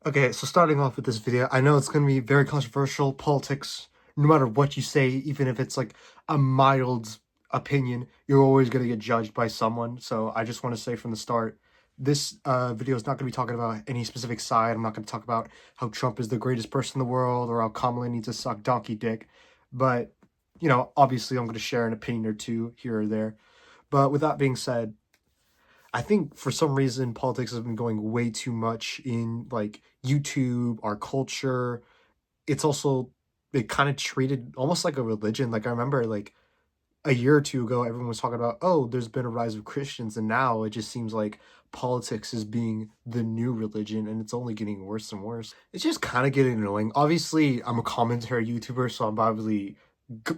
Okay, so starting off with this video, I know it's going to be very controversial. Politics, no matter what you say, even if it's like a mild opinion, you're always going to get judged by someone. So I just want to say from the start, this video is not going to be talking about any specific side. I'm not going to talk about how Trump is the greatest person in the world or how Kamala needs to suck donkey dick. But, obviously I'm going to share an opinion or two here or there. But with that being said, I think for some reason politics has been going way too much in like YouTube, our culture. It's also it kind of treated almost like a religion. Like I remember like a year or two ago, everyone was talking about, oh, there's been a rise of Christians, and now it just seems like politics is being the new religion, and it's only getting worse and worse. It's just kind of getting annoying. Obviously, I'm a commentary YouTuber, so I'm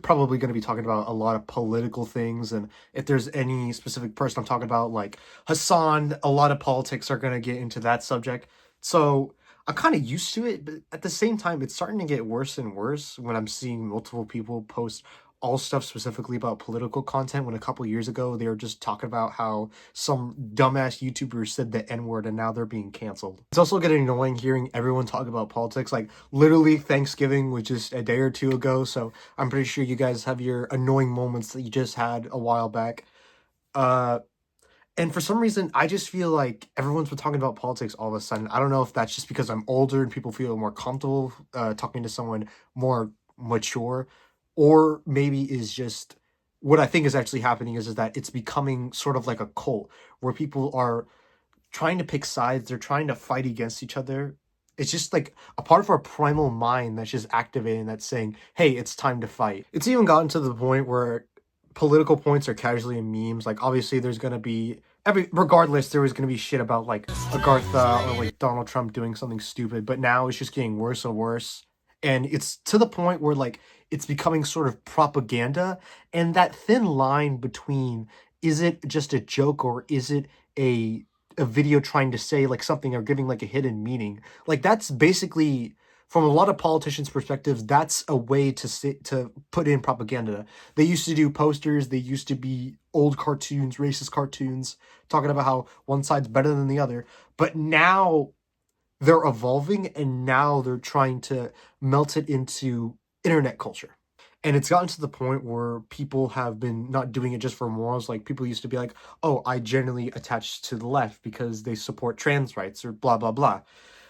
probably going to be talking about a lot of political things, and if there's any specific person I'm talking about, like Hassan, a lot of politics are going to get into that subject. So I'm kind of used to it, but at the same time, it's starting to get worse and worse when I'm seeing multiple people post all stuff specifically about political content when a couple years ago they were just talking about how some dumbass YouTuber said the N-word and now they're being canceled. It's also getting annoying hearing everyone talk about politics. Like literally Thanksgiving was just a day or two ago, so I'm pretty sure you guys have your annoying moments that you just had a while back. And for some reason, I just feel like everyone's been talking about politics all of a sudden. I don't know if that's just because I'm older and people feel more comfortable talking to someone more mature, or maybe is just what I think is actually happening is that it's becoming sort of like a cult where people are trying to pick sides. They're trying to fight against each other. It's just like a part of our primal mind that's just activating, that's saying, hey, it's time to fight. It's even gotten to the point where political points are casually in memes. Like obviously there's gonna be regardless there was gonna be shit about like Agartha or like Donald Trump doing something stupid, but now it's just getting worse and worse. And it's to the point where like it's becoming sort of propaganda, and that thin line between is it just a joke or is it a video trying to say like something or giving like a hidden meaning. Like that's basically from a lot of politicians' perspectives, that's a way to put in propaganda. They used to do posters, they used to be old cartoons, racist cartoons, talking about how one side's better than the other. But now they're evolving and now they're trying to melt it into internet culture. And it's gotten to the point where people have been not doing it just for morals. Like people used to be like, oh, I generally attach to the left because they support trans rights or blah, blah, blah.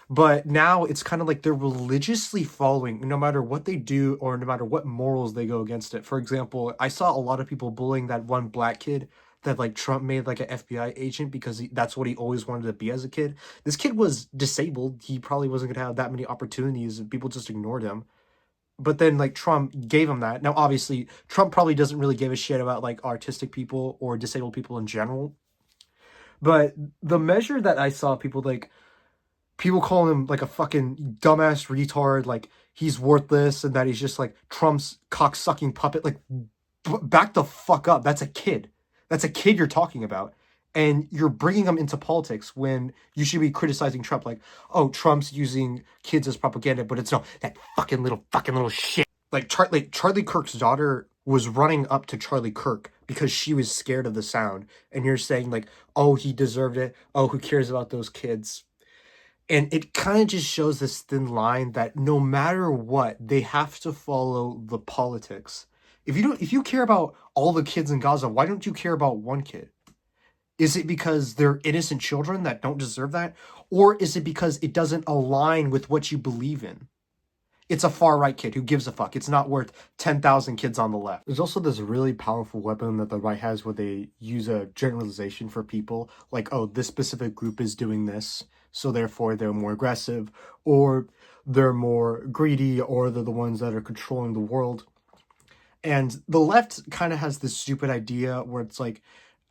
But now it's kind of like they're religiously following no matter what they do or no matter what morals they go against it. For example, I saw a lot of people bullying that one black kid that like Trump made like an FBI agent because that's what he always wanted to be as a kid. This kid was disabled. He probably wasn't going to have that many opportunities and people just ignored him. But then like Trump gave him that. Now obviously Trump probably doesn't really give a shit about like artistic people or disabled people in general. But the measure that I saw people calling him like a fucking dumbass retard, like he's worthless and that he's just like Trump's cock-sucking puppet. Like, back the fuck up. That's a kid. That's a kid you're talking about. And you're bringing them into politics when you should be criticizing Trump like, oh, Trump's using kids as propaganda, but it's no, that fucking little shit. Like, Charlie Kirk's daughter was running up to Charlie Kirk because she was scared of the sound. And you're saying like, oh, he deserved it. Oh, who cares about those kids? And it kind of just shows this thin line that no matter what, they have to follow the politics. If you care about all the kids in Gaza, why don't you care about one kid? Is it because they're innocent children that don't deserve that? Or is it because it doesn't align with what you believe in? It's a far-right kid who gives a fuck. It's not worth 10,000 kids on the left. There's also this really powerful weapon that the right has where they use a generalization for people. Like, oh, this specific group is doing this, so therefore they're more aggressive, or they're more greedy, or they're the ones that are controlling the world. And the left kind of has this stupid idea where it's like,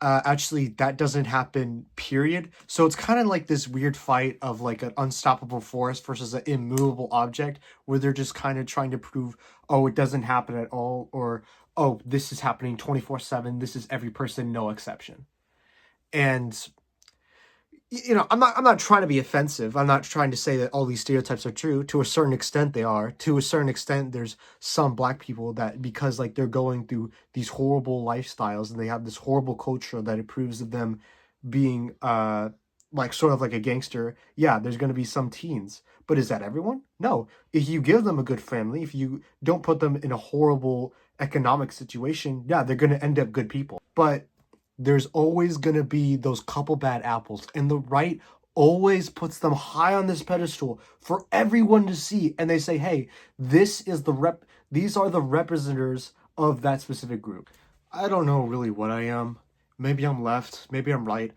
actually, that doesn't happen, period. So it's kind of like this weird fight of like an unstoppable force versus an immovable object where they're just kind of trying to prove, oh, it doesn't happen at all, or, oh, this is happening 24/7. This is every person, no exception. And I'm not trying to be offensive. I'm not trying to say that all these stereotypes are true. To a certain extent, they are. To a certain extent, there's some black people that because like they're going through these horrible lifestyles and they have this horrible culture that approves of them being like sort of like a gangster. Yeah, there's going to be some teens, But is that everyone? No. If you give them a good family, if you don't put them in a horrible economic situation, yeah, they're going to end up good people. But there's always going to be those couple bad apples, and the right always puts them high on this pedestal for everyone to see, and they say, hey, these are the representatives of that specific group. I don't know really what I am. Maybe I'm left, maybe I'm right.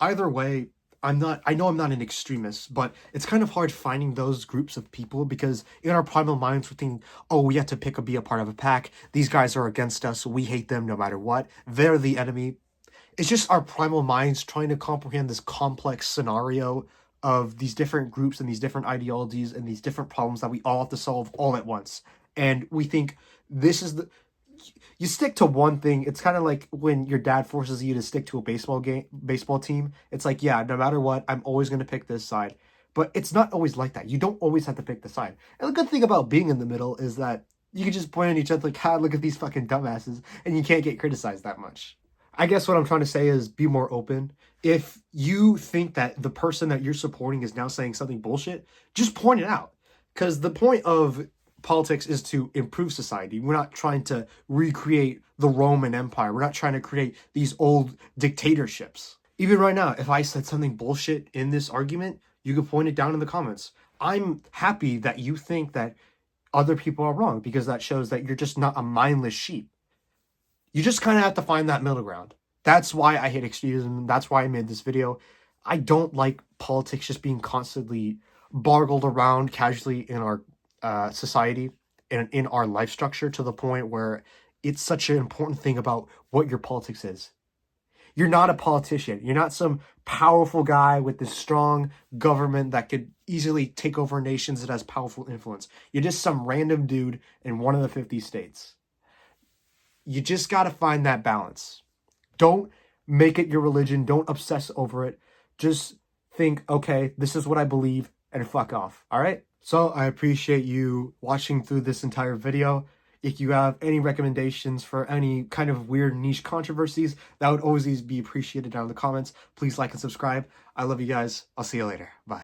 Either way, I know I'm not an extremist, but it's kind of hard finding those groups of people because in our primal minds we're thinking, oh, we have to be a part of a pack. These guys are against us. We hate them no matter what. They're the enemy. It's just our primal minds trying to comprehend this complex scenario of these different groups and these different ideologies and these different problems that we all have to solve all at once. And we think this is you stick to one thing. It's kind of like when your dad forces you to stick to a baseball team. It's like, yeah, no matter what, I'm always going to pick this side. But it's not always like that. You don't always have to pick the side. And the good thing about being in the middle is that you can just point at each other like, look at these fucking dumbasses, and you can't get criticized that much. I guess what I'm trying to say is be more open. If you think that the person that you're supporting is now saying something bullshit, just point it out. Because the point of politics is to improve society. We're not trying to recreate the Roman Empire. We're not trying to create these old dictatorships. Even right now, if I said something bullshit in this argument, you could point it down in the comments. I'm happy that you think that other people are wrong because that shows that you're just not a mindless sheep. You just kind of have to find that middle ground. That's why I hate extremism. That's why I made this video. I don't like politics just being constantly bargled around casually in our society and in our life structure to the point where it's such an important thing about what your politics is. You're not a politician. You're not some powerful guy with this strong government that could easily take over nations that has powerful influence. You're just some random dude in one of the 50 states. You just got to find that balance. Don't make it your religion. Don't obsess over it. Just think, okay, this is what I believe, and fuck off. All right? So I appreciate you watching through this entire video. If you have any recommendations for any kind of weird niche controversies, that would always be appreciated down in the comments. Please like and subscribe. I love you guys. I'll see you later. Bye.